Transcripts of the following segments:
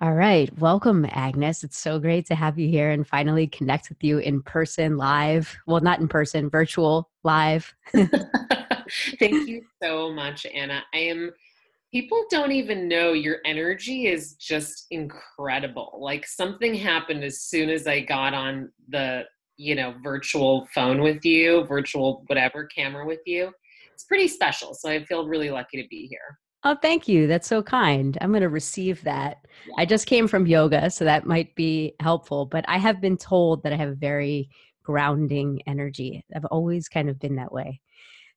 All right. Welcome, Agnes. It's so great to have you here and finally connect with you in person live. Well, not in person, virtual live. Thank you so much, Anna. People don't even know your energy is just incredible. Like something happened as soon as I got on the, virtual phone with you, virtual whatever camera with you. It's pretty special. So I feel really lucky to be here. Oh, thank you. That's so kind. I'm going to receive that. I Yeah. just came from yoga, so that might be helpful, but I have been told that I have a very grounding energy. I've always kind of been that way.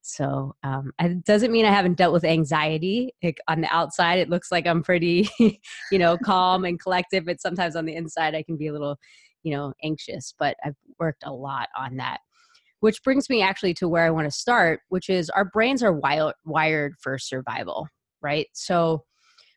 So it doesn't mean I haven't dealt with anxiety. Like on the outside, it looks like I'm pretty, calm and collective. But sometimes on the inside, I can be a little, anxious. But I've worked a lot on that. Which brings me actually to where I want to start, which is our brains are wired for survival, right? So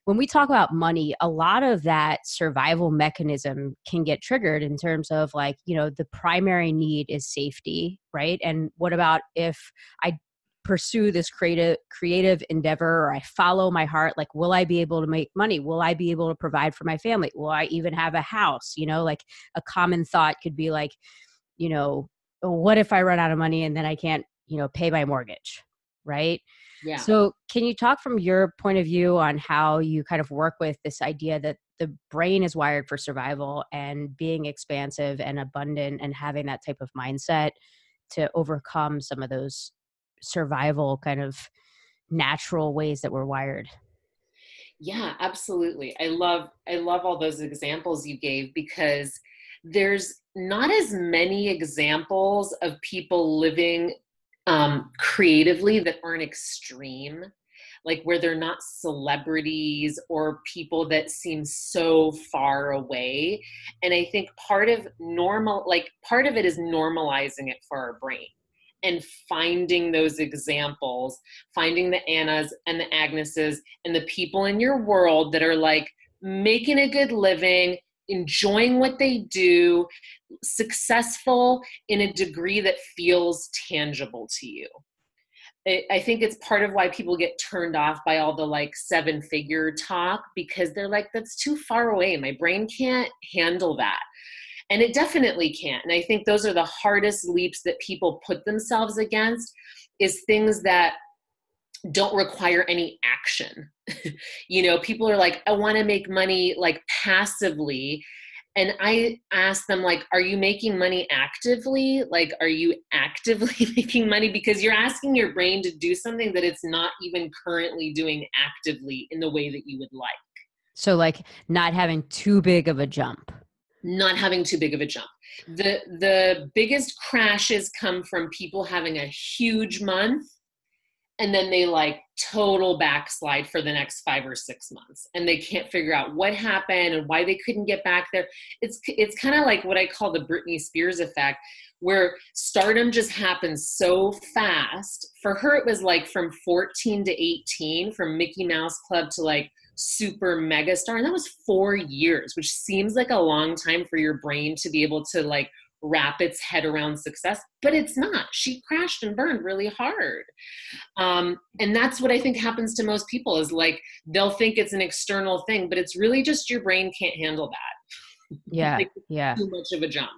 when we talk about money, a lot of that survival mechanism can get triggered in terms of like, the primary need is safety, right? And what about if I pursue this creative endeavor, or I follow my heart, like will I be able to make money? Will I be able to provide for my family? Will I even have a house? Like a common thought could be like, you know, what if I run out of money and then I can't, pay my mortgage, right? Yeah. So, can you talk from your point of view on how you kind of work with this idea that the brain is wired for survival and being expansive and abundant and having that type of mindset to overcome some of those survival kind of natural ways that we're wired? Yeah, absolutely. I love all those examples you gave because there's not as many examples of people living creatively that aren't extreme, like where they're not celebrities or people that seem so far away. And I think part of it is normalizing it for our brain and finding those examples, finding the Annas and the Agneses and the people in your world that are like making a good living, enjoying what they do, successful in a degree that feels tangible to you. I think it's part of why people get turned off by all the like seven figure talk because they're like, that's too far away. My brain can't handle that. And it definitely can't. And I think those are the hardest leaps that people put themselves against is things that don't require any action. People are like, I want to make money like passively. And I ask them, like, are you making money actively? Like, are you actively making money? Because you're asking your brain to do something that it's not even currently doing actively in the way that you would like. So, like, not having too big of a jump. Not having too big of a jump. The biggest crashes come from people having a huge month and then they like total backslide for the next 5 or 6 months and they can't figure out what happened and why they couldn't get back there. It's kind of like what I call the Britney Spears effect, where stardom just happens so fast. For her it was like from 14 to 18, from Mickey Mouse Club to like super mega star, and that was 4 years, which seems like a long time for your brain to be able to like wrap its head around success, but it's not. She crashed and burned really hard. And that's what I think happens to most people is like they'll think it's an external thing, but it's really just your brain can't handle that. Yeah. Like Yeah. too much of a jump.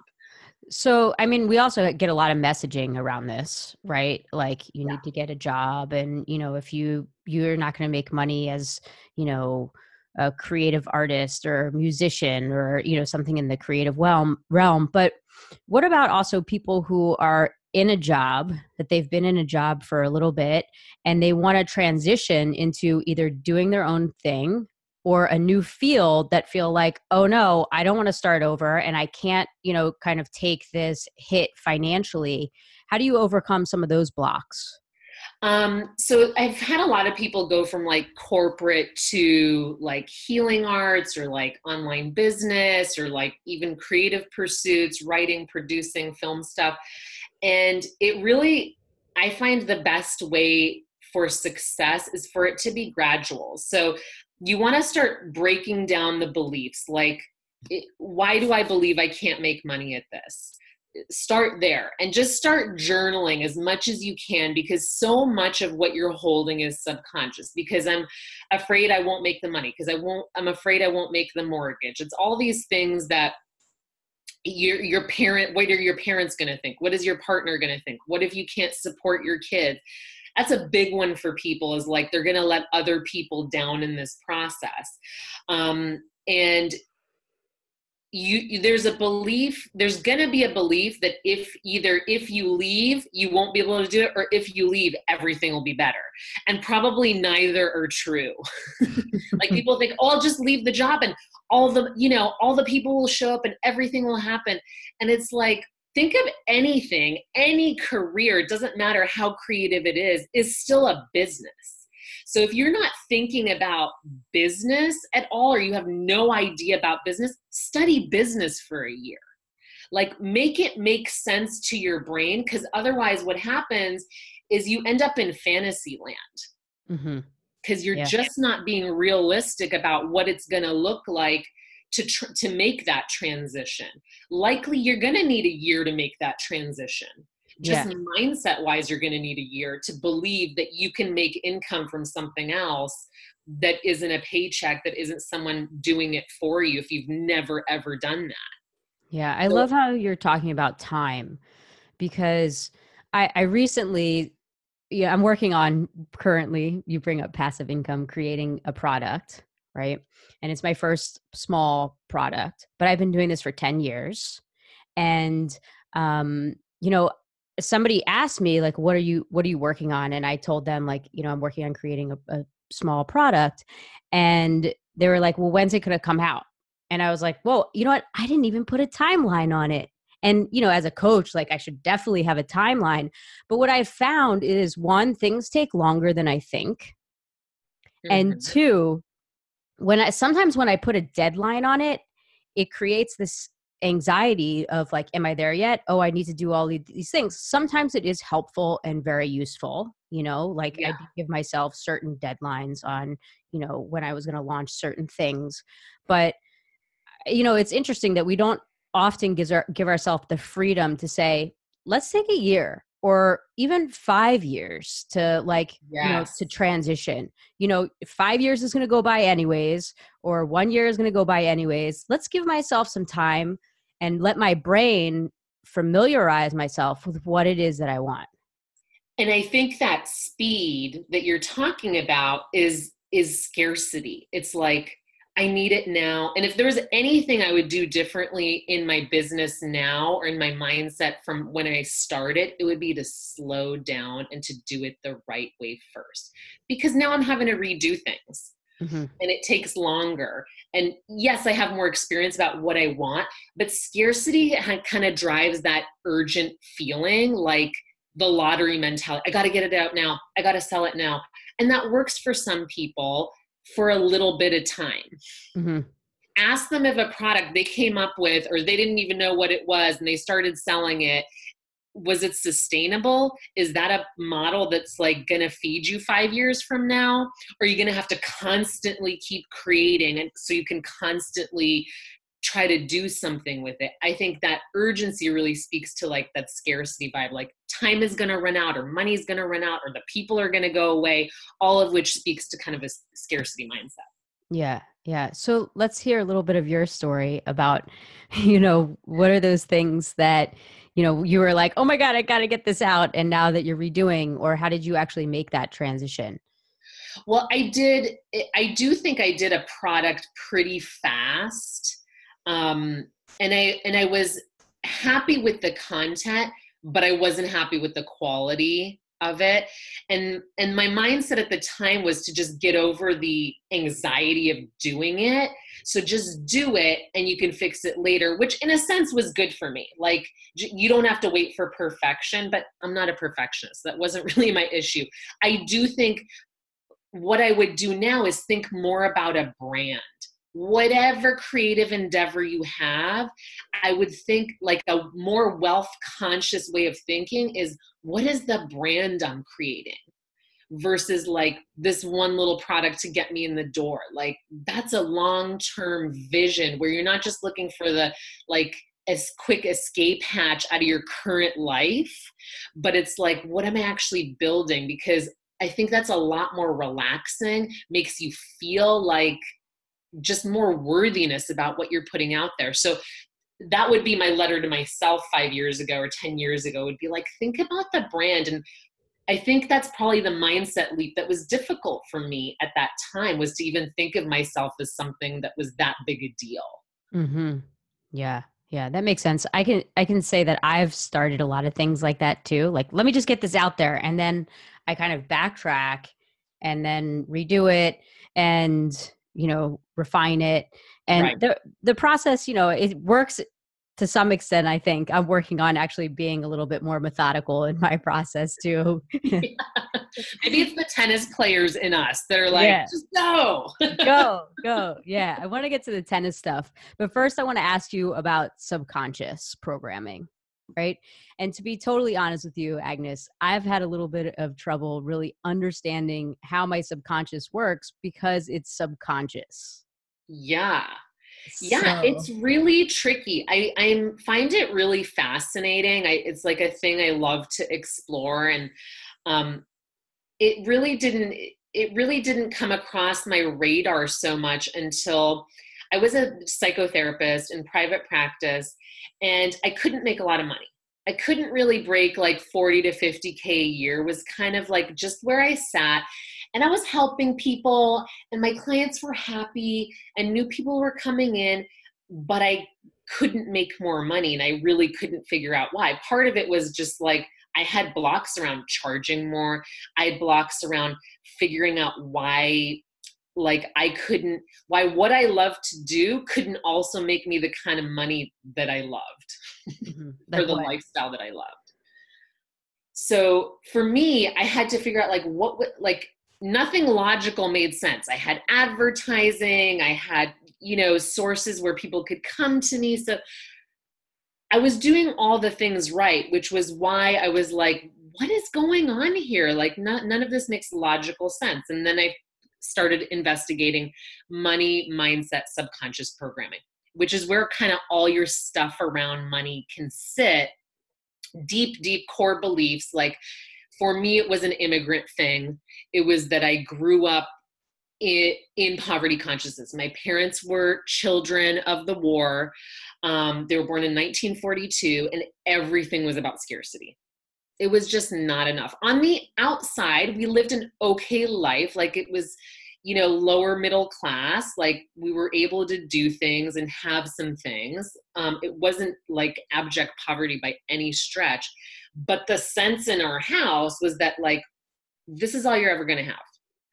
So, I mean, we also get a lot of messaging around this, right? Like you Yeah. need to get a job and, if you're not going to make money as, you know, a creative artist or musician or, something in the creative realm. But what about also people who are in a job that they've been in a job for a little bit and they want to transition into either doing their own thing or a new field that feel like, oh no, I don't want to start over and I can't, kind of take this hit financially. How do you overcome some of those blocks? So I've had a lot of people go from like corporate to like healing arts or like online business or like even creative pursuits, writing, producing, film stuff. And it really, I find the best way for success is for it to be gradual. So you want to start breaking down the beliefs like, why do I believe I can't make money at this? start there and just start journaling as much as you can, because so much of what you're holding is subconscious. Because I'm afraid I won't make the money, because I'm afraid I won't make the mortgage. It's all these things that your parent, what are your parents going to think? What is your partner going to think? What if you can't support your kids? That's a big one for people, is like, they're going to let other people down in this process. And there's going to be a belief that if you leave, you won't be able to do it, or if you leave, everything will be better. And probably neither are true. Like, people think, oh, I'll just leave the job and all the people will show up and everything will happen. And it's like, think of anything, any career, it doesn't matter how creative it is still a business. So if you're not thinking about business at all, or you have no idea about business, study business for a year. Like, make it make sense to your brain, because otherwise what happens is you end up in fantasy land. Mm-hmm. Because you're just not being realistic about what it's going to look like to make that transition. Likely you're going to need a year to make that transition. Just mindset wise, you're going to need a year to believe that you can make income from something else that isn't a paycheck, that isn't someone doing it for you, if you've never, ever done that. Yeah. I love how you're talking about time, because I recently, I'm working on currently, you bring up passive income, creating a product, right? And it's my first small product, but I've been doing this for 10 years. And, somebody asked me, like, what are you working on? And I told them, like, I'm working on creating a small product. And they were like, well, when's it going to come out? And I was like, well, you know what? I didn't even put a timeline on it. And, as a coach, like, I should definitely have a timeline. But what I found is, one, things take longer than I think. Mm-hmm. And two, sometimes when I put a deadline on it, it creates this anxiety of like, am I there yet? Oh, I need to do all these things. Sometimes it is helpful and very useful, I did give myself certain deadlines on, when I was going to launch certain things. But, it's interesting that we don't often give ourselves the freedom to say, let's take a year or even 5 years to to transition. 5 years is going to go by anyways, or 1 year is going to go by anyways. Let's give myself some time and let my brain familiarize myself with what it is that I want. And I think that speed that you're talking about is scarcity. It's like, I need it now. And if there was anything I would do differently in my business now, or in my mindset from when I started, it would be to slow down and to do it the right way first. Because now I'm having to redo things. Mm-hmm. And it takes longer. And yes, I have more experience about what I want, but scarcity kind of drives that urgent feeling, like the lottery mentality. I got to get it out now. I got to sell it now. And that works for some people for a little bit of time. Mm-hmm. Ask them if a product they came up with, or they didn't even know what it was, and they started selling it, was it sustainable? Is that a model that's like going to feed you 5 years from now? Or are you going to have to constantly keep creating, and so you can constantly try to do something with it? I think that urgency really speaks to like that scarcity vibe, like time is going to run out, or money is going to run out, or the people are going to go away, all of which speaks to kind of a scarcity mindset. Yeah. Yeah. So let's hear a little bit of your story about, what are those things that, you were like, oh my God, I got to get this out. And now that you're redoing, or how did you actually make that transition? Well, I do think I did a product pretty fast. And I was happy with the content, but I wasn't happy with the quality of it. And my mindset at the time was to just get over the anxiety of doing it. So just do it and you can fix it later, which in a sense was good for me. Like, you don't have to wait for perfection, but I'm not a perfectionist. That wasn't really my issue. I do think what I would do now is think more about a brand. Whatever creative endeavor you have, I would think like a more wealth conscious way of thinking is, what is the brand I'm creating? Versus like this one little product to get me in the door. Like, that's a long-term vision where you're not just looking for the like as quick escape hatch out of your current life, but it's like, what am I actually building? Because I think that's a lot more relaxing, makes you feel like just more worthiness about what you're putting out there. So that would be my letter to myself 5 years ago or 10 years ago, would be like, think about the brand. And I think that's probably the mindset leap that was difficult for me at that time, was to even think of myself as something that was that big a deal. Mm-hmm. Yeah. Yeah, that makes sense. I can say that I've started a lot of things like that too. Like, let me just get this out there, and then I kind of backtrack and then redo it and, refine it. And Right. the process, it works to some extent. I think I'm working on actually being a little bit more methodical in my process too. Maybe it's the tennis players in us that are like, Yeah. just go. Go. Yeah. I want to get to the tennis stuff. But first, I want to ask you about subconscious programming, right? And to be totally honest with you, Agnes, I've had a little bit of trouble really understanding how my subconscious works because it's subconscious. Yeah. Yeah, So, it's really tricky. I find it really fascinating. It's like a thing I love to explore. And um, it really didn't come across my radar so much until I was a psychotherapist in private practice, and I couldn't make a lot of money. I couldn't really break like 40 to 50K a year, was kind of like just where I sat. And I was helping people, and my clients were happy, and new people were coming in, but I couldn't make more money, and I really couldn't figure out why. Part of it was just like I had blocks around charging more. I had blocks around figuring out why, like why what I love to do couldn't also make me the kind of money that I loved for like the what? lifestyle that I loved. So for me, I had to figure out like what would, like, nothing logical made sense. I had advertising, I had, sources where people could come to me. So I was doing all the things right, which was why I was like, what is going on here? Like, none of this makes logical sense. And then I started investigating money, mindset, subconscious programming, which is where kind of all your stuff around money can sit. Deep, deep core beliefs. Like, for me, it was an immigrant thing. It was that I grew up in poverty consciousness. My parents were children of the war. They were born in 1942, and everything was about scarcity. It was just not enough. On the outside, we lived an okay life. Like, it was, lower middle class. Like, we were able to do things and have some things. It wasn't like abject poverty by any stretch. But the sense in our house was that, like, this is all you're ever going to have.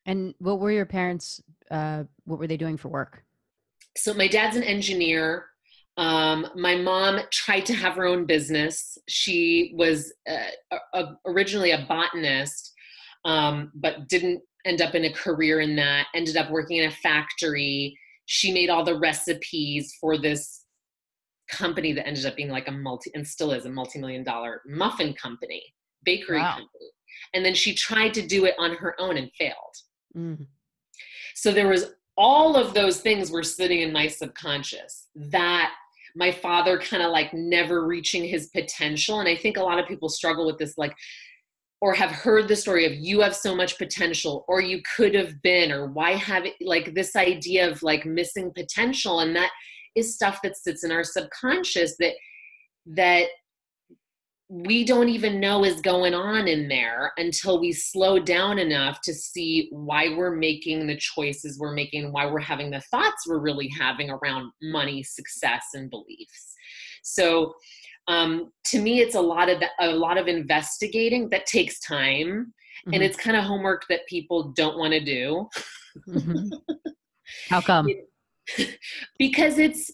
And what were your parents, what were they doing for work? So my dad's an engineer. My mom tried to have her own business. She was originally a botanist, but didn't end up in a career in that, ended up working in a factory. She made all the recipes for this company that ended up being like and still is a multi-million-dollar muffin company, bakery Wow. company. And then she tried to do it on her own and failed. Mm. So there was all of those things were sitting in my subconscious, that my father kind of like never reaching his potential. And I think a lot of people struggle with this, like, or have heard the story of, you have so much potential, or you could have been, or why have it, like this idea of like missing potential. And that is stuff that sits in our subconscious that we don't even know is going on in there until we slow down enough to see why we're making the choices we're making, why we're having the thoughts we're really having around money, success, and beliefs. So to me, it's a lot of investigating that takes time, and Hmm. it's kind of homework that people don't want to do. Hmm. How come? Because it's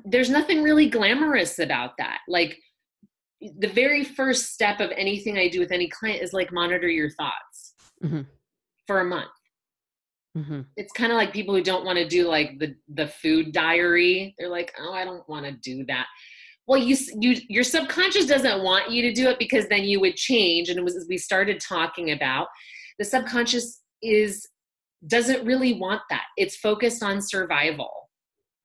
there's nothing really glamorous about that. Like, the very first step of anything I do with any client is like, monitor your thoughts Hmm. for a month. Hmm. It's kind of like people who don't want to do like the food diary. They're like, oh, I don't want to do that. Well, your subconscious doesn't want you to do it, because then you would change. And it was, as we started talking about, the subconscious doesn't really want that. It's focused on survival.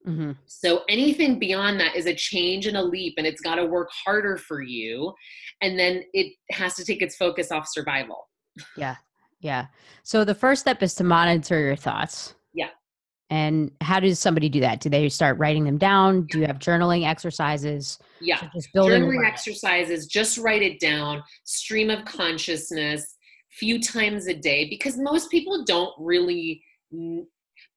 Mm-hmm. So anything beyond that is a change and a leap, and it's got to work harder for you. And then it has to take its focus off survival. Yeah. Yeah. So the first step is to monitor your thoughts. Yeah. And how does somebody do that? Do they start writing them down? Do you have journaling exercises? Yeah. So just building Journaling awareness. exercises, just write it down, stream of consciousness, few times a day, because most people don't really,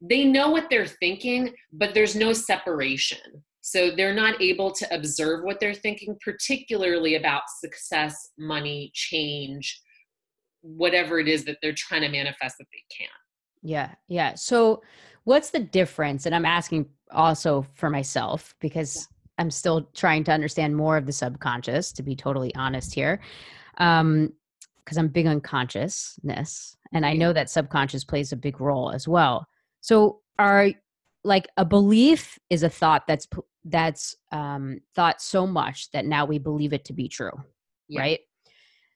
they know what they're thinking, but there's no separation. So they're not able to observe what they're thinking, particularly about success, money, change, whatever it is that they're trying to manifest that they can. Yeah. Yeah. So what's the difference? And I'm asking also for myself because I'm still trying to understand more of the subconscious, to be totally honest here. Because I'm big on consciousness, and I Yeah. know that subconscious plays a big role as well. So are like a belief is a thought that's thought so much that now we believe it to be true, Yeah. right?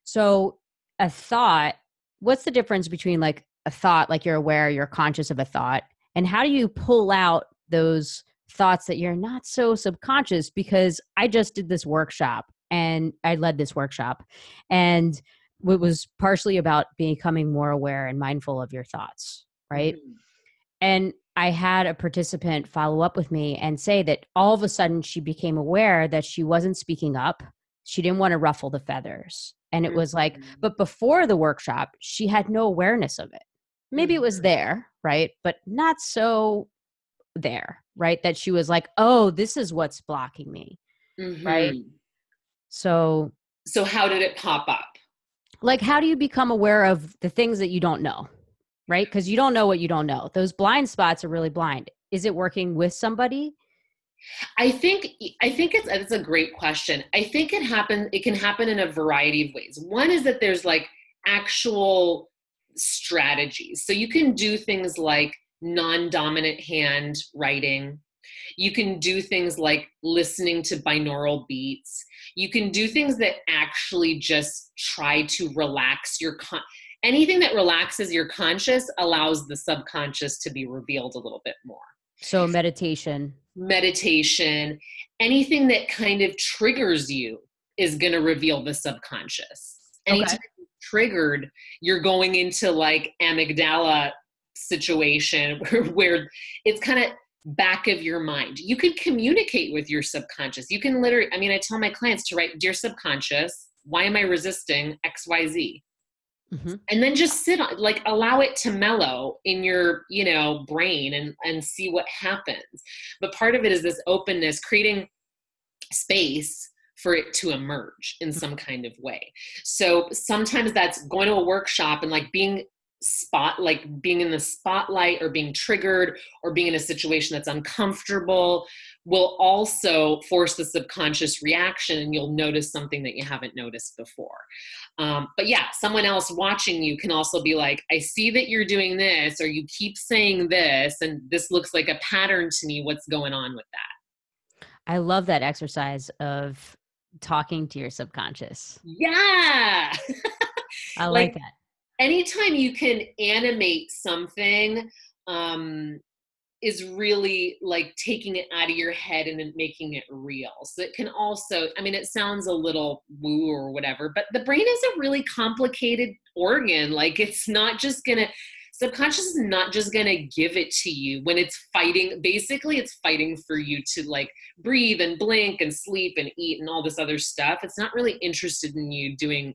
So a thought, what's the difference between like a thought, like you're aware, you're conscious of a thought, and how do you pull out those thoughts that you're not so subconscious? Because I just did this workshop and I led this workshop, and it was partially about becoming more aware and mindful of your thoughts, right? Mhm. And I had a participant follow up with me and say that all of a sudden she became aware that she wasn't speaking up. She didn't want to ruffle the feathers. And it was like, Mhm. but before the workshop, she had no awareness of it. Maybe it was Mhm. there, right? But not so there, right? That she was like, oh, this is what's blocking me, right? Mhm. So, So how did it pop up? like, how do you become aware of the things that you don't know, right? Because you don't know what you don't know. Those blind spots are really blind. Is it working with somebody? I think it's a great question. I think it can happen in a variety of ways. One is that there's like actual strategies. So you can do things like non-dominant hand writing. You can do things like listening to binaural beats. You can do things that actually just try to relax anything that relaxes your conscious allows the subconscious to be revealed a little bit more. So, meditation. Meditation, anything that kind of triggers you is going to reveal the subconscious. Okay. Anytime you're triggered, you're going into like amygdala situation where it's kind of back of your mind. You can communicate with your subconscious. You can literally, I mean, I tell my clients to write, "Dear subconscious, why am I resisting XYZ?" Mm-hmm. And then just sit on, like, allow it to mellow in your, brain and see what happens. But part of it is this openness, creating space for it to emerge in some kind of way. So sometimes that's going to a workshop and like being in the spotlight or being triggered or being in a situation that's uncomfortable will also force the subconscious reaction, and you'll notice something that you haven't noticed before. But yeah, someone else watching you can also be like, "I see that you're doing this, or you keep saying this, and this looks like a pattern to me. What's going on with that?" I love that exercise of talking to your subconscious. Yeah. I like Like that. anytime you can animate something, um, is really like taking it out of your head and then making it real. So it can also, I mean, it sounds a little woo or whatever, but the brain is a really complicated organ. Like it's not just gonna, subconscious is not just gonna give it to you when it's fighting. Basically, it's fighting for you to like breathe and blink and sleep and eat and all this other stuff. It's not really interested in you doing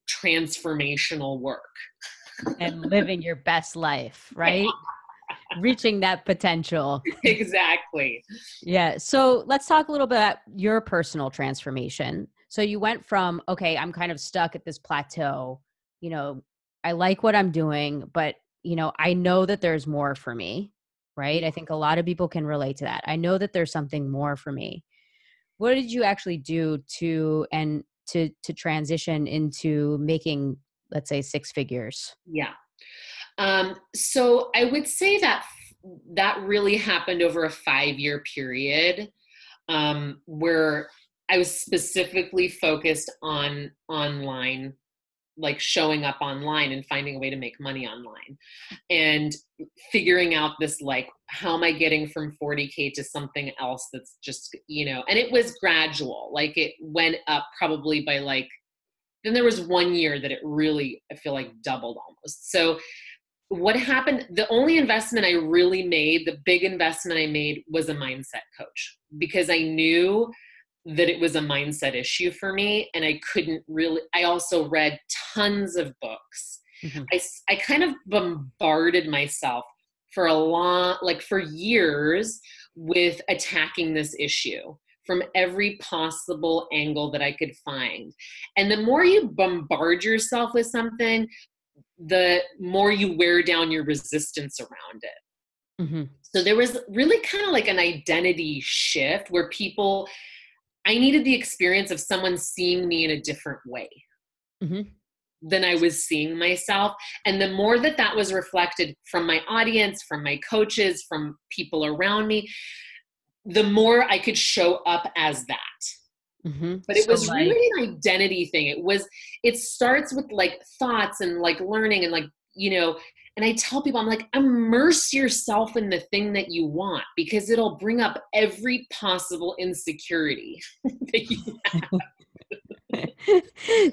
transformational work. And living your best life, right? Reaching that potential. Exactly. Yeah. So let's talk a little bit about your personal transformation. So you went from, okay, I'm kind of stuck at this plateau. You know, I like what I'm doing, but, I know that there's more for me, right? I think a lot of people can relate to that. I know that there's something more for me. What did you actually do to transition into making, let's say, six figures? Yeah. So I would say that that really happened over a 5-year period, where I was specifically focused on online, like showing up online and finding a way to make money online and figuring out this like how am I getting from 40K to something else that's just, and it was gradual. Like it went up probably by like, then there was 1 year that it really, I feel like doubled almost. So what happened, the only investment I really made, the big investment I made was a mindset coach, because I knew that it was a mindset issue for me. And I also read tons of books. Mm-hmm. I kind of bombarded myself for years with attacking this issue from every possible angle that I could find. And the more you bombard yourself with something, the more you wear down your resistance around it. Mm-hmm. So there was really kind of like an identity shift where I needed the experience of someone seeing me in a different way Mm-hmm. than I was seeing myself. And the more that was reflected from my audience, from my coaches, from people around me, the more I could show up as that. Mm-hmm. But it was really an identity thing. It starts with like thoughts and like learning and like, and I tell people, I'm like, immerse yourself in the thing that you want, because it'll bring up every possible insecurity that you have.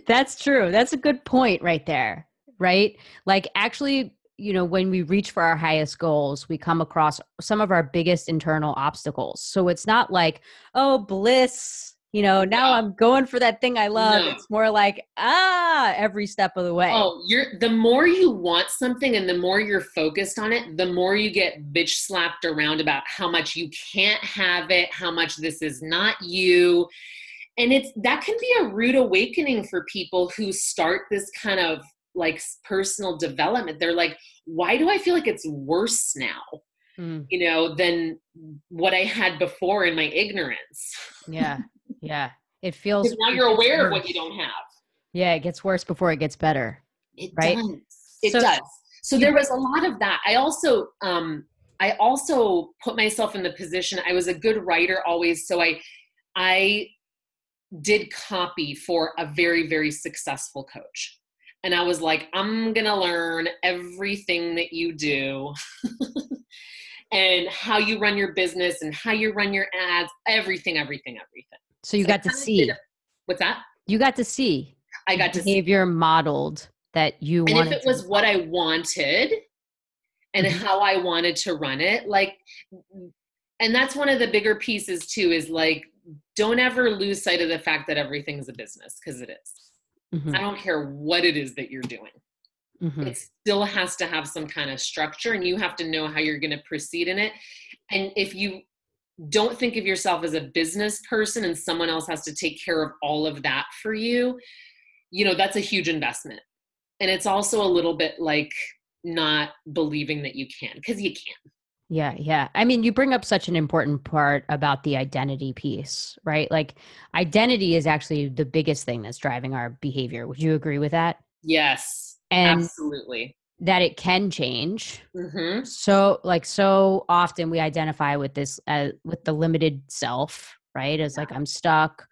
That's true. That's a good point right there. Right? Like actually, when we reach for our highest goals, we come across some of our biggest internal obstacles. So it's not like, oh, bliss, now I'm going for that thing I love. No. It's more like, every step of the way. Oh, the more you want something and the more you're focused on it, the more you get bitch slapped around about how much you can't have it, how much this is not you. And that can be a rude awakening for people who start this kind of like personal development. They're like, why do I feel like it's worse now, than what I had before in my ignorance? Yeah. Yeah. It feels. Because now you're aware of what you don't have. Yeah. It gets worse before it gets better. It right? does. It does. So there was a lot of that. I also put myself in the position, I was a good writer always. So I did copy for a very, very successful coach. And I was like, I'm going to learn everything that you do and how you run your business and how you run your ads, everything. So you got to see. What's that? You got to see. I got to see. Behavior modeled that you wanted. And if it was what I wanted and how I wanted to run it, like, and that's one of the bigger pieces too, is like, don't ever lose sight of the fact that everything's a business, because it is. I don't care what it is that you're doing. It still has to have some kind of structure, and you have to know how you're going to proceed in it. And if you don't think of yourself as a business person and someone else has to take care of all of that for you, that's a huge investment. And it's also a little bit like not believing that you can, because you can. Yeah. Yeah. I mean, you bring up such an important part about the identity piece, right? Like identity is actually the biggest thing that's driving our behavior. Would you agree with that? Yes, and absolutely. That it can change. So often we identify with this, with the limited self, right? As like, I'm stuck,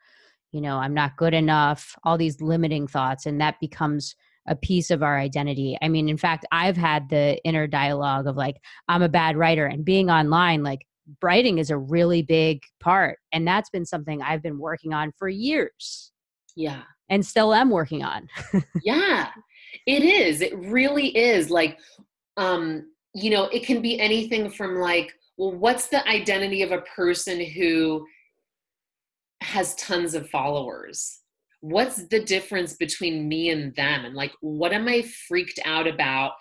I'm not good enough, all these limiting thoughts. And that becomes a piece of our identity. I mean, in fact, I've had the inner dialogue of like, I'm a bad writer, and being online, like writing is a really big part. And that's been something I've been working on for years. Yeah. And still am working on. Yeah, it is. It really is. Like, it can be anything from like, well, what's the identity of a person who has tons of followers? What's the difference between me and them? And like, what am I freaked out about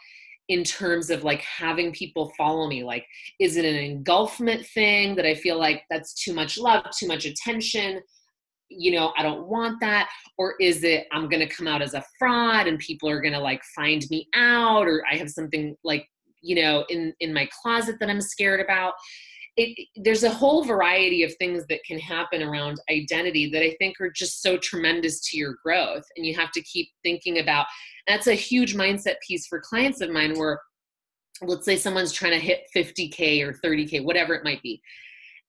in terms of like having people follow me? Like, is it an engulfment thing that I feel like that's too much love, too much attention? I don't want that. Or is it, I'm going to come out as a fraud and people are going to like find me out, or I have something like, in my closet that I'm scared about. There's a whole variety of things that can happen around identity that I think are just so tremendous to your growth. And you have to keep thinking about, that's a huge mindset piece for clients of mine, where let's say someone's trying to hit 50K or 30K, whatever it might be.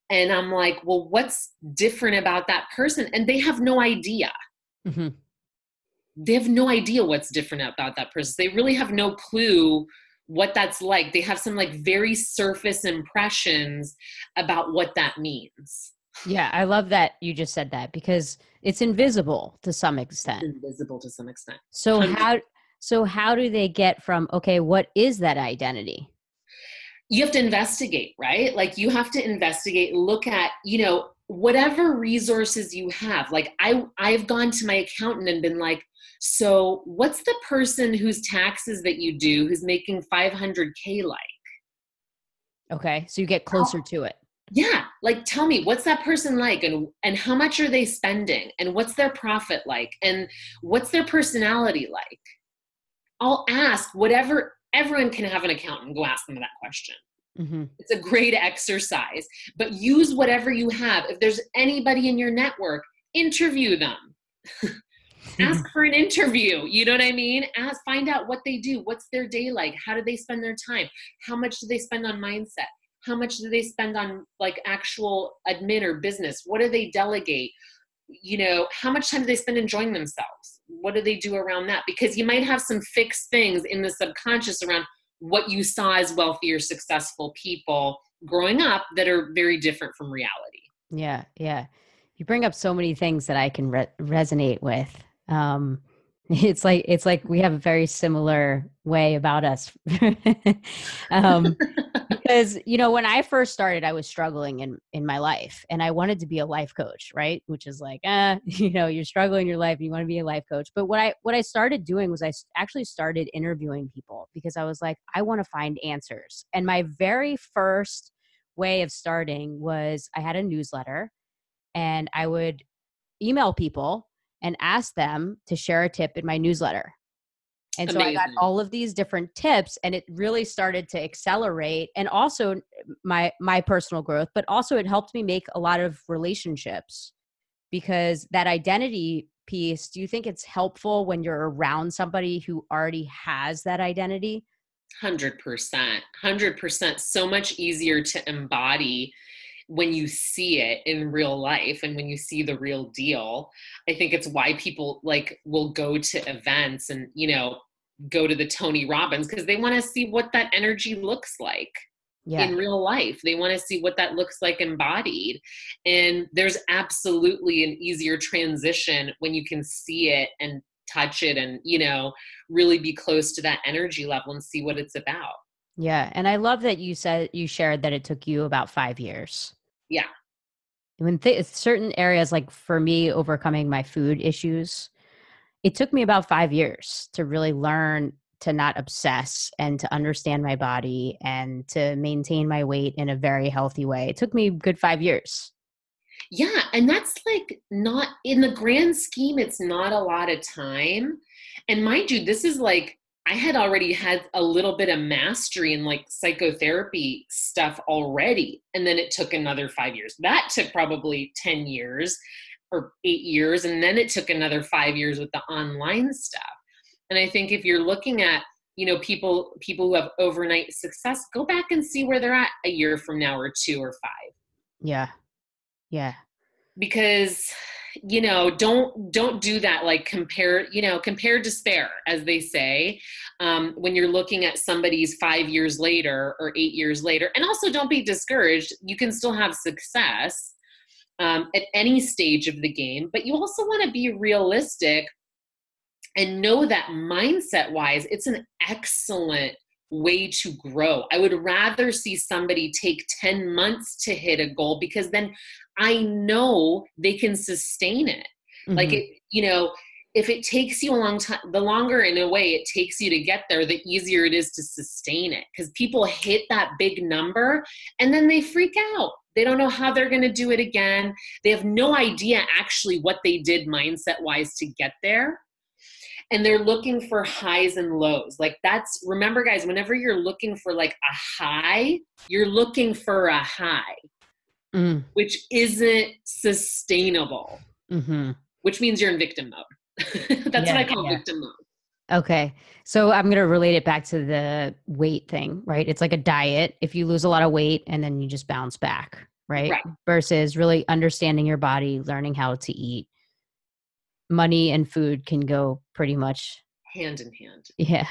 And I'm like, well, what's different about that person? And they have no idea. They have no idea what's different about that person. They really have no clue what that's like. They have some like very surface impressions about what that means. Yeah, I love that you just said that because it's invisible to some It's extent. invisible to some extent. So how do they get from, okay, what is that identity? You have to investigate, right? Like you have to investigate, look at, whatever resources you have. Like I've gone to my accountant and been like, so what's the person whose taxes that you do who's making 500K like? Okay, so you get closer to it. Yeah, like tell me, what's that person like, and how much are they spending, and what's their profit like, and what's their personality like? I'll ask whatever. Everyone can have an accountant. Go ask them that question. Mm-hmm. It's a great exercise, but use whatever you have. If there's anybody in your network, interview them. Ask for an interview. You know what I mean? Find out what they do. What's their day like? How do they spend their time? How much do they spend on mindset? How much do they spend on like actual admin or business? What do they delegate? How much time do they spend enjoying themselves? What do they do around that? Because you might have some fixed things in the subconscious around what you saw as wealthy or successful people growing up that are very different from reality. Yeah, yeah. You bring up so many things that I can resonate with. It's like we have a very similar way about us. um, because when I first started, I was struggling in my life, and I wanted to be a life coach, right? Which is like, you're struggling in your life, and you want to be a life coach. But what I started doing was I actually started interviewing people because I was like, I want to find answers. And my very first way of starting was I had a newsletter, and I would email people and ask them to share a tip in my newsletter. And so I got Amazing. all of these different tips, and it really started to accelerate, and also my personal growth, but also it helped me make a lot of relationships because that identity piece, do you think it's helpful when you're around somebody who already has that identity? 100%. 100%. So much easier to embody when you see it in real life and when you see the real deal. I think it's why people like will go to events and, go to the Tony Robbins because they want to see what that energy looks like Yeah. in real life. They want to see what that looks like embodied. And there's absolutely an easier transition when you can see it and touch it and, really be close to that energy level and see what it's about. Yeah. And I love that you shared that it took you about 5 years. Yeah. When certain areas, like for me, overcoming my food issues, it took me about 5 years to really learn to not obsess and to understand my body and to maintain my weight in a very healthy way. It took me a good 5 years. Yeah. And that's like not in the grand scheme, it's not a lot of time. And mind you, this is like, I had already had a little bit of mastery in like psychotherapy stuff already. And then it took another 5 years. That took probably 10 years or 8 years. And then it took another 5 years with the online stuff. And I think if you're looking at, people who have overnight success, go back and see where they're at a year from now or 2 or 5. Yeah. Yeah. Because don't do that, like compare despair, as they say, when you're looking at somebody's 5 years later or 8 years later. And also don't be discouraged. You can still have success at any stage of the game, but you also want to be realistic and know that mindset wise, it's an excellent way to grow. I would rather see somebody take 10 months to hit a goal because then I know they can sustain it. Mm-hmm. Like if it takes you a long time, the longer in a way it takes you to get there, the easier it is to sustain it. Because people hit that big number and then they freak out. They don't know how they're going to do it again. They have no idea actually what they did mindset wise to get there. And they're looking for highs and lows. Like remember guys, whenever you're looking for like a high, you're looking for a high, which isn't sustainable, which means you're in victim mode. That's what I call victim mode. Okay. So I'm going to relate it back to the weight thing, right? It's like a diet. If you lose a lot of weight and then you just bounce back, right? Versus really understanding your body, learning how to eat. Money and food can go pretty much hand in hand. Yeah.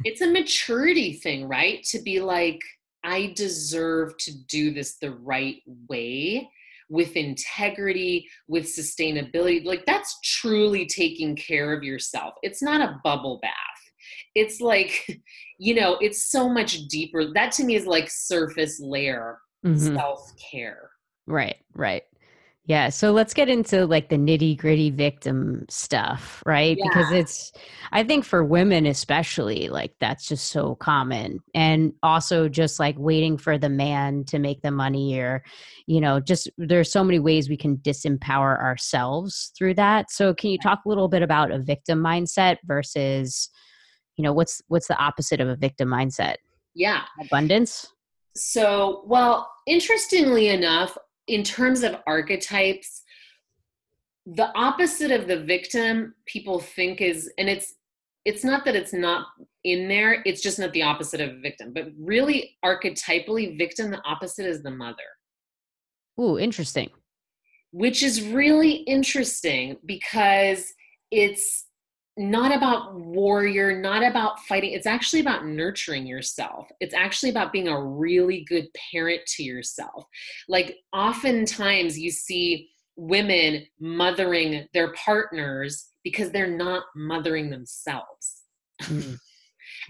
It's a maturity thing, right? To be like, I deserve to do this the right way, with integrity, with sustainability. Like, that's truly taking care of yourself. It's not a bubble bath. It's like, it's so much deeper. That to me is like surface layer Hmm. self-care. Right, right. Yeah. So let's get into like the nitty gritty victim stuff, right? Because Yeah. I think for women especially, like that's just so common. And also just like waiting for the man to make the money or, just there's so many ways we can disempower ourselves through that. So can you talk a little bit about a victim mindset versus, what's the opposite of a victim mindset? Yeah. Abundance? So, well, interestingly enough, in terms of archetypes, the opposite of the victim people think is, and it's not that it's not in there, it's just not the opposite of a victim, but really archetypally victim, the opposite is the mother, Ooh, interesting. which is really interesting because it's not about warrior, not about fighting. It's actually about nurturing yourself. It's actually about being a really good parent to yourself. Like, oftentimes you see women mothering their partners because they're not mothering themselves. Mm,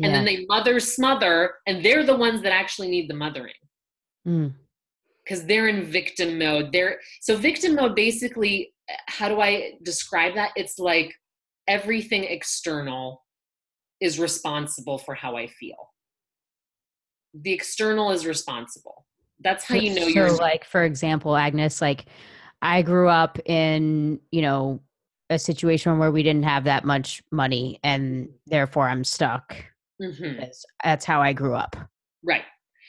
And then yeah. they mother smother, and they're the ones that actually need the mothering Mm, because they're in victim mode. So victim mode, basically, how do I describe that? It's like everything external is responsible for how I feel. The external is responsible. That's how So, you know you're so in. like for example, Agnes, like I grew up in, a situation where we didn't have that much money and therefore I'm stuck. Mhm. That's how I grew up. Right.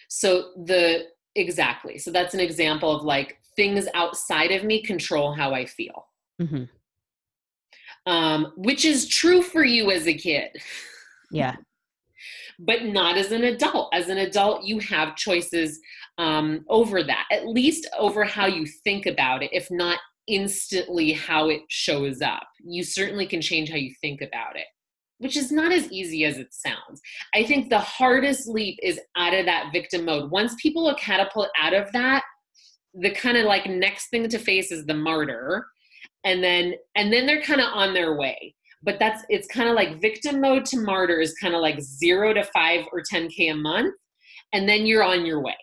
So exactly. So that's an example of like things outside of me control how I feel, Hmm. which is true for you as a kid. Yeah. But not as an adult. As an adult, you have choices over that, at least over how you think about it, if not instantly how it shows up. You certainly can change how you think about it, which is not as easy as it sounds. I think the hardest leap is out of that victim mode. Once people are catapulted out of that, the kind of like next thing to face is the martyr, and then they're kind of on their way. But it's kind of like victim mode to martyr is kind of like 0 to 5 or 10K a month, and then you're on your way.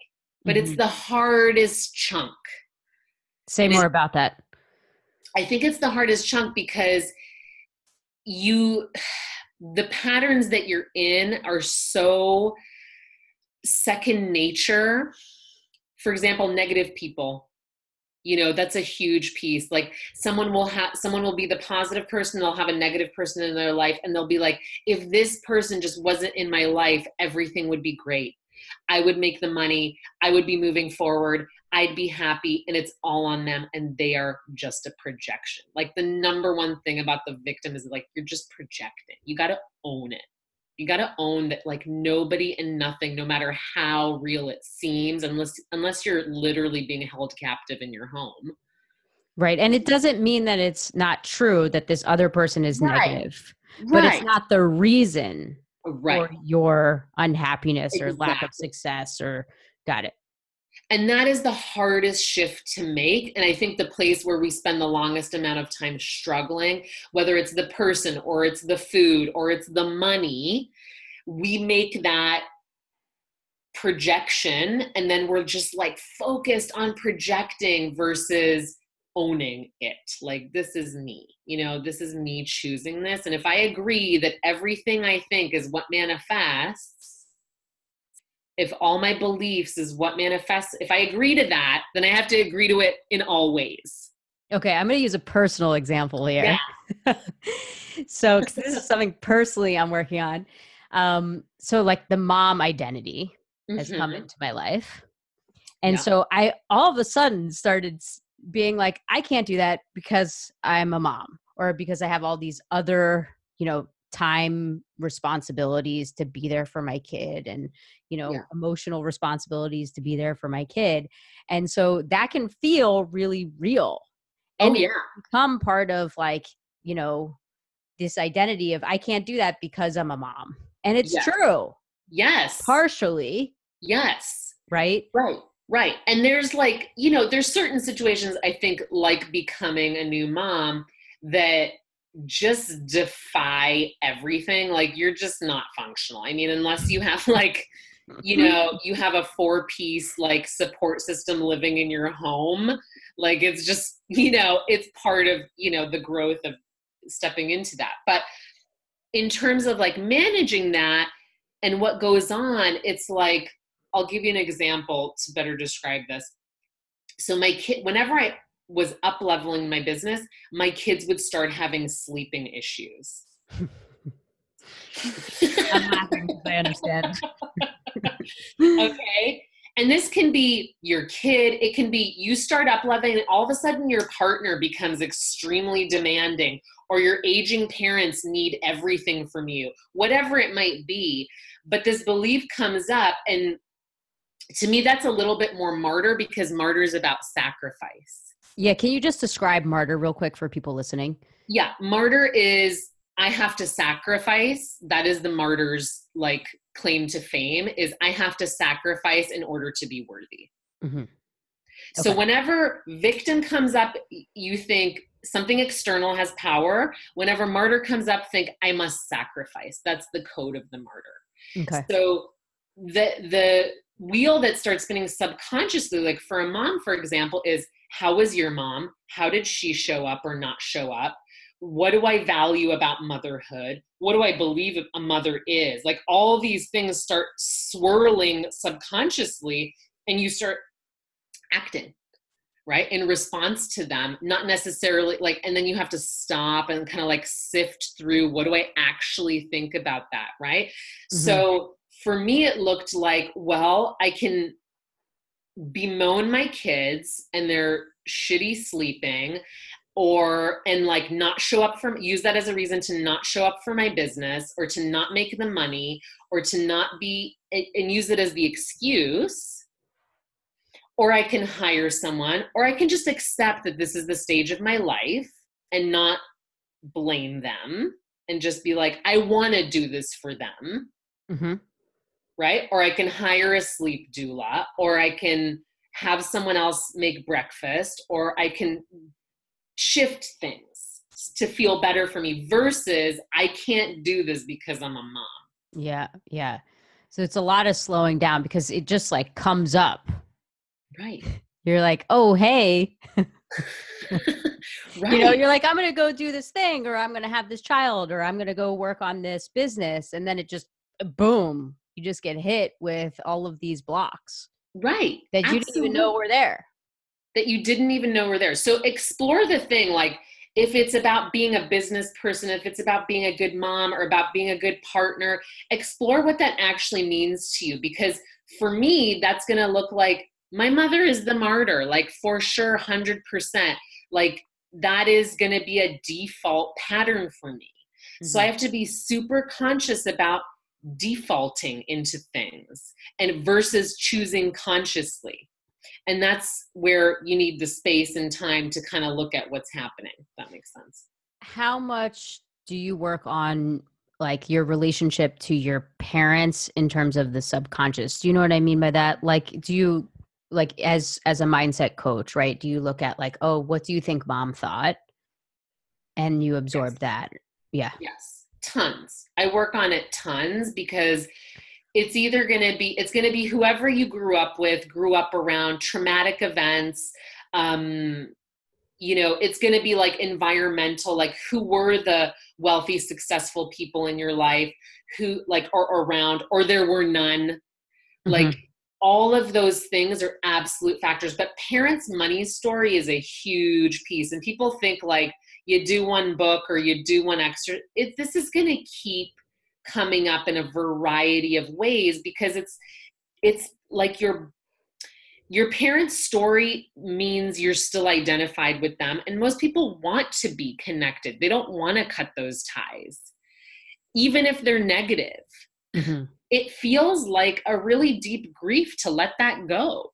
But it's Hmm. the hardest chunk. Say And more about that. I think it's the hardest chunk because you the patterns that you're in are so second nature. For example, negative people, that's a huge piece. Like, someone will be the positive person, they'll have a negative person in their life, and they'll be like, if this person just wasn't in my life, everything would be great. I would make the money, I would be moving forward, I'd be happy. And it's all on them, and they are just a projection. Like, the number one thing about the victim is like, you're just projecting. You got to own it. You got to own that, like, nobody and nothing, no matter how real it seems, unless you're literally being held captive in your home. Right. And it doesn't mean that it's not true that this other person is Right. negative, but it's Right. not the reason Right. for your unhappiness or lack of Exactly. success or got it. And that is the hardest shift to make. And I think the place where we spend the longest amount of time struggling, whether it's the person or it's the food or it's the money, we make that projection, and then we're just like focused on projecting versus owning it. Like, this is me, this is me choosing this. And if I agree that everything I think is what manifests, if all my beliefs is what manifests, if I agree to that, then I have to agree to it in all ways. Okay, I'm going to use a personal example Yeah. here. So, 'cause this is something personally I'm working on. So like the mom identity has come Mm-hmm. into my life. And Yeah. so I all of a sudden started being like, I can't do that because I'm a mom or because I have all these other, time responsibilities to be there for my kid and, Yeah. emotional responsibilities to be there for my kid. And so that can feel really real Oh and it yeah. can become part of like, you know, this identity of I can't do that because I'm a mom. And it's Yes. true. Yes. Partially. Yes. Right? Right. Right. And there's like, there's certain situations I think like becoming a new mom that just defy everything. Like you're just not functional. I mean, unless you have like, you have a 4-piece like support system living in your home. Like it's just, it's part of, the growth of stepping into that. But in terms of like managing that and what goes on, it's like, I'll give you an example to better describe this. So my kid, whenever I was up leveling my business, my kids would start having sleeping issues. I'm laughing because I understand. Okay. And this can be your kid. It can be you start up leveling and all of a sudden your partner becomes extremely demanding, or your aging parents need everything from you, whatever it might be. But this belief comes up, and to me, that's a little bit more martyr, because martyr is about sacrifice. Yeah. Can you just describe martyr real quick for people listening? Yeah. Martyr is I have to sacrifice. That is the martyr's like claim to fame, is I have to sacrifice in order to be worthy. Mm-hmm. So Okay. whenever victim comes up, you think something external has power. Whenever martyr comes up, think I must sacrifice. That's the code of the martyr. Okay. So the wheel that starts spinning subconsciously, like for a mom, for example, is how was your mom? How did she show up or not show up? What do I value about motherhood? What do I believe a mother is? Like all these things start swirling subconsciously, and you start acting, right, in response to them, not necessarily like, and then you have to stop and kind of like sift through, what do I actually think about that, right? Mm-hmm. So for me, it looked like, well, I can bemoan my kids and their shitty sleeping, and like not show up use that as a reason to not show up for my business, or to not make the money, or to not be, and use it as the excuse. Or I can hire someone, or I can just accept that this is the stage of my life and not blame them, and just be like, I want to do this for them. Mm-hmm. Right? Or I can hire a sleep doula, or I can have someone else make breakfast, or I can shift things to feel better for me, versus I can't do this because I'm a mom. Yeah. Yeah. So it's a lot of slowing down, because it just like comes up. Right. You're like, oh, hey. Right. You're like, I'm going to go do this thing, or I'm going to have this child, or I'm going to go work on this business. And then it just, boom, you just get hit with all of these blocks. Right. That you didn't even know were there. That you didn't even know were there. So explore the thing. Like if it's about being a business person, if it's about being a good mom, or about being a good partner, explore what that actually means to you. Because for me, that's going to look like, my mother is the martyr, like for sure, 100%. Like that is going to be a default pattern for me. Mm-hmm. So I have to be super conscious about defaulting into things, and versus choosing consciously. And that's where you need the space and time to kind of look at what's happening. If that makes sense. How much do you work on like your relationship to your parents in terms of the subconscious? Do you know what I mean by that? Like, do you, like, as a mindset coach, right? Do you look at like, oh, what do you think mom thought? And you absorb that. Yeah. Yes. Tons. I work on it tons, because it's either going to be whoever you grew up with, grew up around, traumatic events. It's going to be like environmental, like who were the wealthy, successful people in your life, who like, or around, or there were none. Mm-hmm. Like all of those things are absolute factors. But parents' money story is a huge piece. And people think like you do one book or you do one extra. This is going to keep coming up in a variety of ways, because it's like your parents' story means you're still identified with them. And most people want to be connected. They don't want to cut those ties, even if they're negative. Mm-hmm. It feels like a really deep grief to let that go.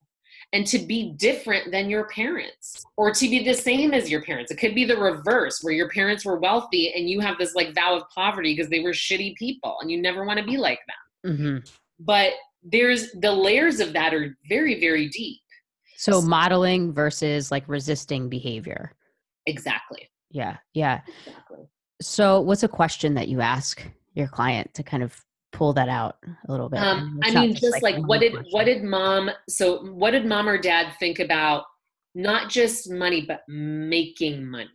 and to be different than your parents, or to be the same as your parents. It could be the reverse, where your parents were wealthy and you have this like vow of poverty because they were shitty people and you never want to be like them. Mm-hmm. But there's the layers of that are very, very deep. So modeling versus like resisting behavior. Exactly. Yeah. Yeah. Exactly. So what's a question that you ask your client to kind of pull that out a little bit? I mean, just like what did mom or dad think about not just money, but making money,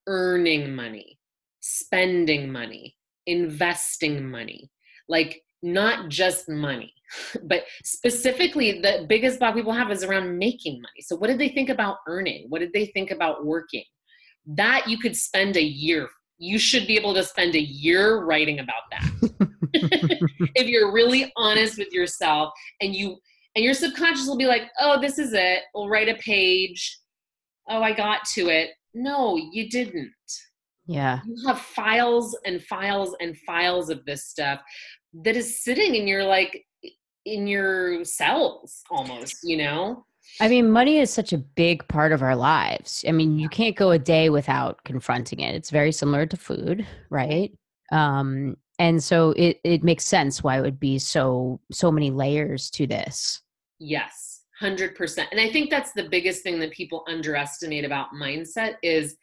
earning money, spending money, investing money, like not just money, but specifically the biggest block people have is around making money. So what did they think about earning? What did they think about working? That you could spend a year. You should be able to spend a year writing about that. If you're really honest with yourself, and your subconscious will be like, oh, this is it. We'll write a page. Oh, I got to it. No, you didn't. Yeah. You have files and files and files of this stuff that is sitting in your cells almost, you know? I mean, money is such a big part of our lives. I mean, you can't go a day without confronting it. It's very similar to food, right? And so it makes sense why it would be so many layers to this. Yes, 100%. And I think that's the biggest thing that people underestimate about mindset is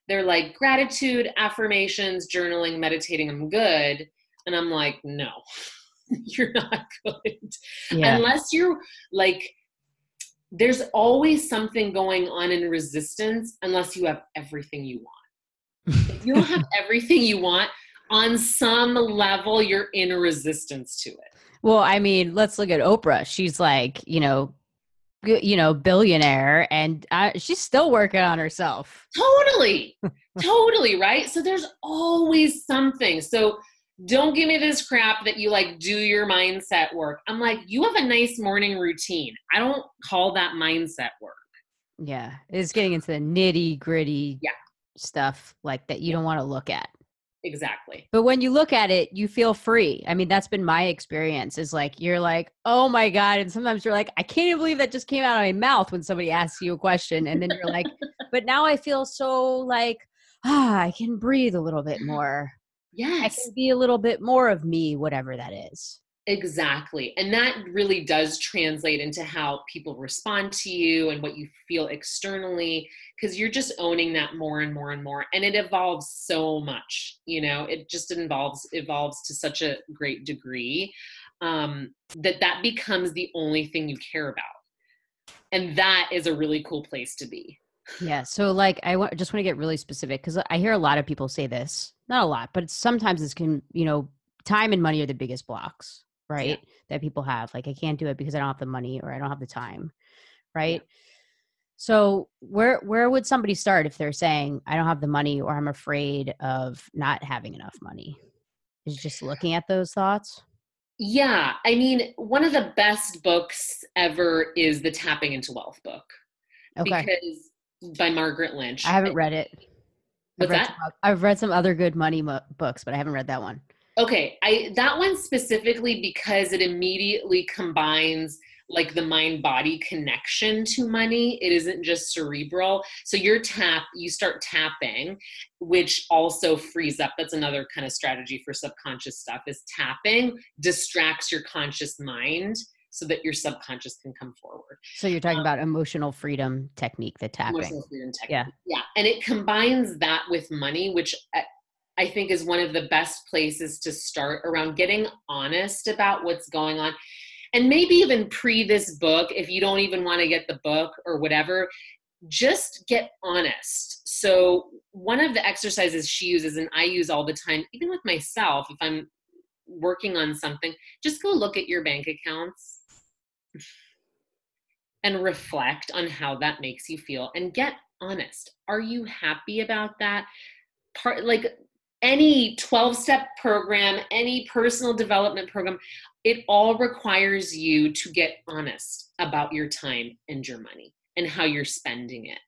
they're like, gratitude, affirmations, journaling, meditating, I'm good. And I'm like, no, you're not good. Yeah. Unless you're like, there's always something going on in resistance unless you have everything you want. If you don't have everything you want, on some level, you're in resistance to it. Well, I mean, let's look at Oprah. She's like, billionaire, and she's still working on herself. Totally. Totally, right? So there's always something. So don't give me this crap that you like do your mindset work. I'm like, you have a nice morning routine. I don't call that mindset work. Yeah. It's getting into the nitty gritty stuff like that you don't want to look at. Exactly. But when you look at it, you feel free. I mean, that's been my experience is like, you're like, oh my God. And sometimes you're like, I can't even believe that just came out of my mouth when somebody asks you a question. And then you're like, but now I feel so like, I can breathe a little bit more. Yes. I can be a little bit more of me, whatever that is. Exactly. And that really does translate into how people respond to you and what you feel externally, because you're just owning that more and more and more. And it evolves so much, it just evolves to such a great degree that becomes the only thing you care about. And that is a really cool place to be. Yeah. So like, just want to get really specific because I hear a lot of people say this, not a lot, but sometimes this can, time and money are the biggest blocks, right? Yeah. That people have. Like, I can't do it because I don't have the money or I don't have the time. Right. Yeah. So where would somebody start if they're saying, I don't have the money or I'm afraid of not having enough money? Is just looking at those thoughts? Yeah. I mean, one of the best books ever is the Tapping into Wealth book. Okay. Because by Margaret Lynch. I haven't read it. What's that? I've read some other good money books, but I haven't read that one. Okay. that one specifically because it immediately combines like the mind-body connection to money. It isn't just cerebral. So you start tapping, which also frees up. That's another kind of strategy for subconscious stuff is tapping distracts your conscious mind so that your subconscious can come forward. So you're talking about emotional freedom technique, the tapping. Emotional freedom technique. Yeah. And it combines that with money, which I think is one of the best places to start around getting honest about what's going on. And maybe even pre this book, if you don't even want to get the book or whatever, just get honest. So one of the exercises she uses, and I use all the time, even with myself, if I'm working on something, just go look at your bank accounts and reflect on how that makes you feel and get honest. Are you happy about that? Like any 12-step program, any personal development program, it all requires you to get honest about your time and your money and how you're spending it.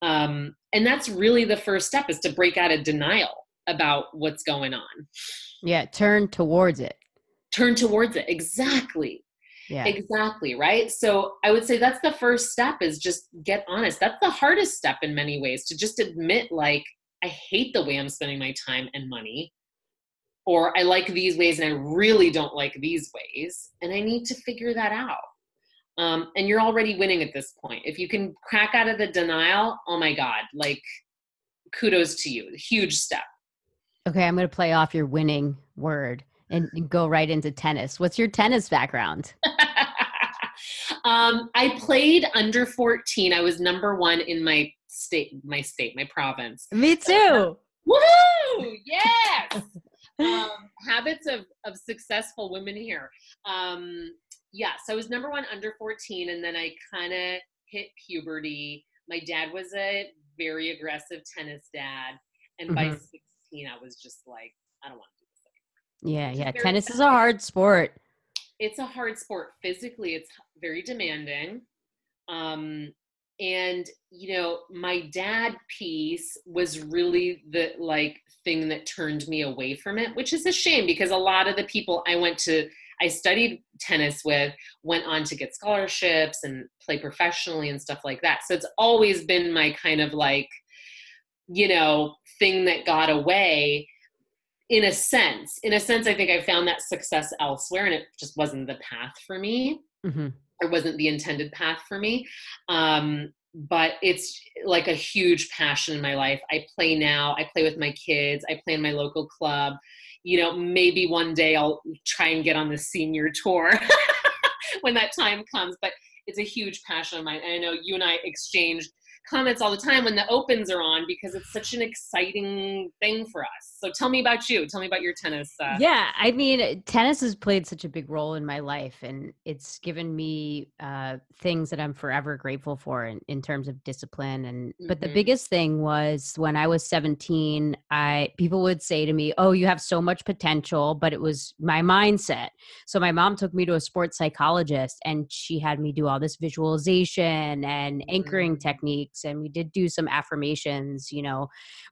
And that's really the first step, is to break out of denial about what's going on. Yeah, turn towards it. Turn towards it, exactly. Yeah. Exactly, right? So I would say that's the first step, is just get honest. That's the hardest step in many ways, to just admit, like, I hate the way I'm spending my time and money, or I like these ways and I really don't like these ways, and I need to figure that out. And you're already winning at this point. If you can crack out of the denial, oh my God, like, kudos to you. Huge step. Okay, I'm going to play off your winning word and go right into tennis. What's your tennis background? I played under 14. I was number one in my province. Me too. Woohoo! Yes. Habits of successful women here. Yeah, so I was number one under 14, and then I kind of hit puberty. My dad was a very aggressive tennis dad, and by 16, I was just like, I don't want to do this anymore. Yeah. Tennis is a hard sport. It's a hard sport. Physically, it's very demanding. And, my dad piece was really the thing that turned me away from it, which is a shame, because a lot of the people I studied tennis with went on to get scholarships and play professionally and stuff like that. So it's always been my kind of thing that got away. In a sense, I think I found that success elsewhere, and it just wasn't the path for me. Or wasn't the intended path for me. But it's like a huge passion in my life. I play now. I play with my kids. I play in my local club. Maybe one day I'll try and get on the senior tour when that time comes. But it's a huge passion of mine. And I know you and I exchange comments all the time when the opens are on, because it's such an exciting thing for us. So tell me about you. Tell me about your tennis. Yeah, I mean, tennis has played such a big role in my life, and it's given me things that I'm forever grateful for in terms of discipline. And but the biggest thing was when I was 17, people would say to me, "Oh, you have so much potential," but it was my mindset. So my mom took me to a sports psychologist, and she had me do all this visualization and anchoring techniques, and we did do some affirmations,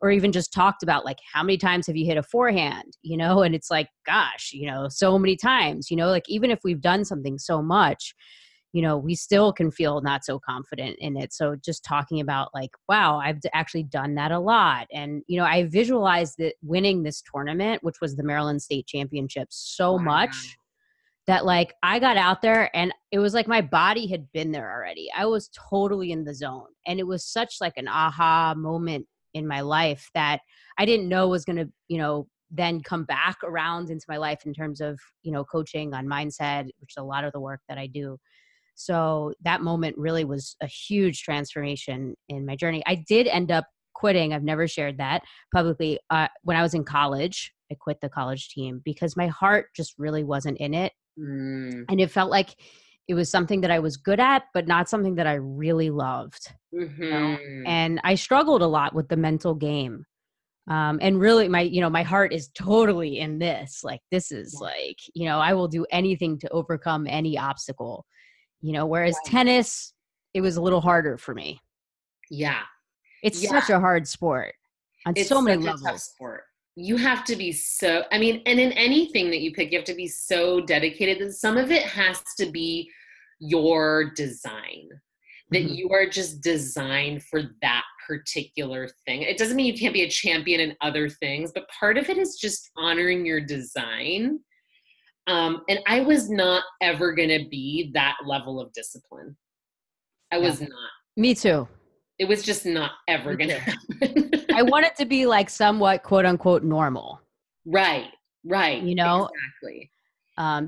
or even just talked about like, how many times have you hit a forehand, and it's like, gosh, so many times, like even if we've done something so much, we still can feel not so confident in it. So just talking about like, wow, I've actually done that a lot. And, I visualized that winning this tournament, which was the Maryland State Championship, so much that like I got out there and it was like my body had been there already. I was totally in the zone. And it was such like an aha moment in my life that I didn't know was going to, then come back around into my life in terms of, coaching on mindset, which is a lot of the work that I do. So that moment really was a huge transformation in my journey. I did end up quitting. I've never shared that publicly. When I was in college, I quit the college team because my heart just really wasn't in it. And it felt like it was something that I was good at, but not something that I really loved. And I struggled a lot with the mental game. And really my heart is totally in this. Like, this is like, I will do anything to overcome any obstacle, whereas tennis, it was a little harder for me. Yeah. It's such a hard sport on so many levels. It's such a tough sport. You have to be and in anything that you pick, you have to be so dedicated that some of it has to be your design, that you are just designed for that particular thing. It doesn't mean you can't be a champion in other things, but part of it is just honoring your design. And I was not ever going to be that level of discipline. I was not. Me too. It was just not ever going to happen. I wanted to be like somewhat quote unquote normal. Right. Exactly.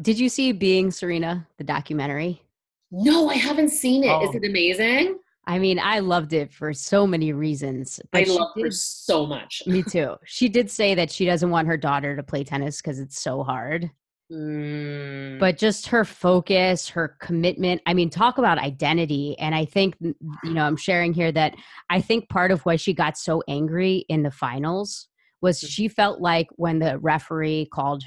Did you see Being Serena, the documentary? No, I haven't seen it. Is it amazing? I mean, I loved it for so many reasons. But I loved her so much. Me too. She did say that she doesn't want her daughter to play tennis because it's so hard. But just her focus, her commitment. I mean, talk about identity. And I think, I'm sharing here that I think part of why she got so angry in the finals was she felt like when the referee called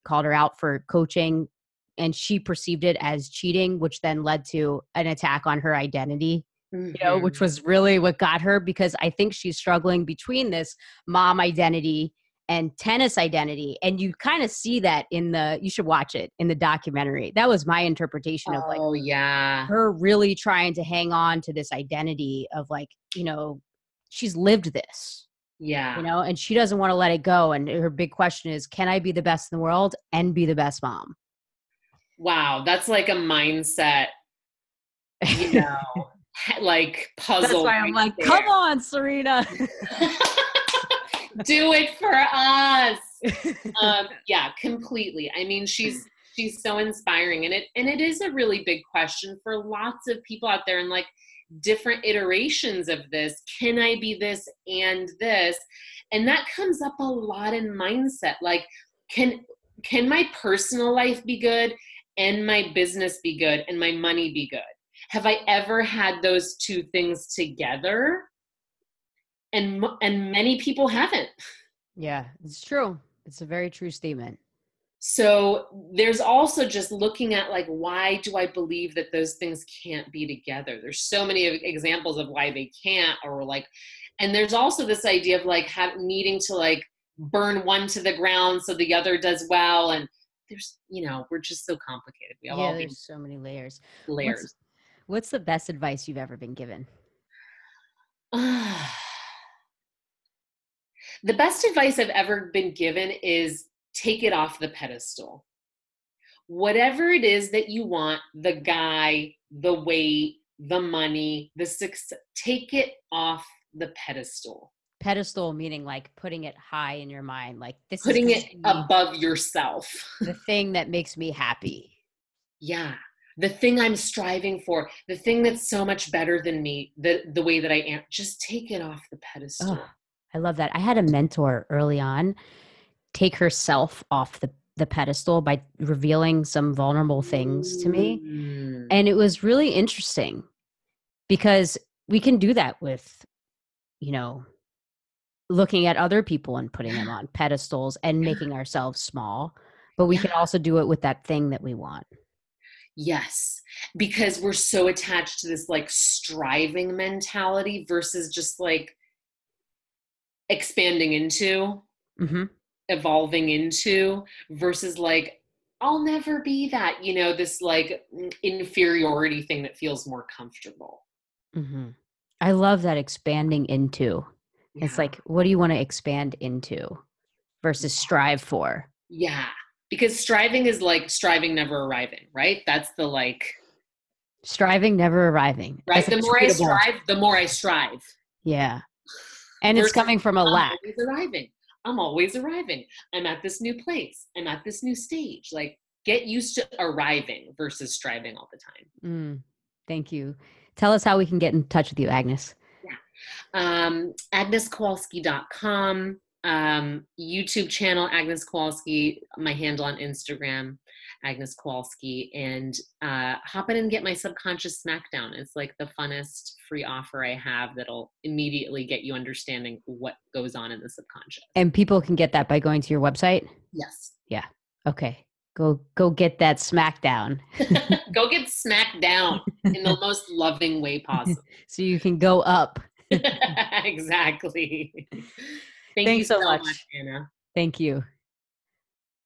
her out for coaching, and she perceived it as cheating, which then led to an attack on her identity, which was really what got her, because I think she's struggling between this mom identity and tennis identity. And you kind of see that you should watch it, in the documentary. That was my interpretation of like Oh, yeah. her really trying to hang on to this identity of like, she's lived this, Yeah. and she doesn't want to let it go. And her big question is, can I be the best in the world and be the best mom? Wow. That's like a mindset, like puzzle. That's why I'm like, come on, Serena. Do it for us. Yeah, completely. I mean, she's so inspiring, and it is a really big question for lots of people out there, and like different iterations of this. Can I be this and this? And that comes up a lot in mindset. Like, can my personal life be good and my business be good and my money be good? Have I ever had those two things together? And many people haven't. Yeah, it's true. It's a very true statement. So there's also just looking at like, why do I believe that those things can't be together? There's so many examples of why they can't, or like, and there's also this idea of like needing to like burn one to the ground so the other does well. And there's, we're just so complicated. We have all there's these so many layers. layers. What's the best advice you've ever been given? The best advice I've ever been given is take it off the pedestal. Whatever it is that you want, the guy, the weight, the money, the success, take it off the pedestal. Pedestal meaning like putting it high in your mind, like this putting is it above yourself. The thing that makes me happy. Yeah. The thing I'm striving for, the thing that's so much better than me, the way that I am, just take it off the pedestal. Oh, I love that. I had a mentor early on take herself off the pedestal by revealing some vulnerable things to me. And it was really interesting because we can do that with, looking at other people and putting them on pedestals and making ourselves small. But we can also do it with that thing that we want. Yes, because we're so attached to this like striving mentality versus just like expanding into, evolving into, versus like, I'll never be that, this like inferiority thing that feels more comfortable. I love that, expanding into. Yeah. It's like, what do you want to expand into versus strive for? Yeah. Because striving is like striving, never arriving, right? That's the like. Striving, never arriving. Right. The more I strive, the more I strive. Yeah. And it's coming from a lack. I'm always arriving. I'm at this new place. I'm at this new stage. Like, get used to arriving versus striving all the time. Thank you. Tell us how we can get in touch with you, Agnes. Yeah. AgnesKowalski.com. YouTube channel, Agnes Kowalski, my handle on Instagram, Agnes Kowalski, and hop in and get my Subconscious Smackdown. It's like the funnest free offer I have that'll immediately get you understanding what goes on in the subconscious. And people can get that by going to your website? Yes. Yeah. Okay. Go get that smackdown. Go get smacked down in the most loving way possible. So you can go up. Exactly. Thank you so much, Anna. Thank you.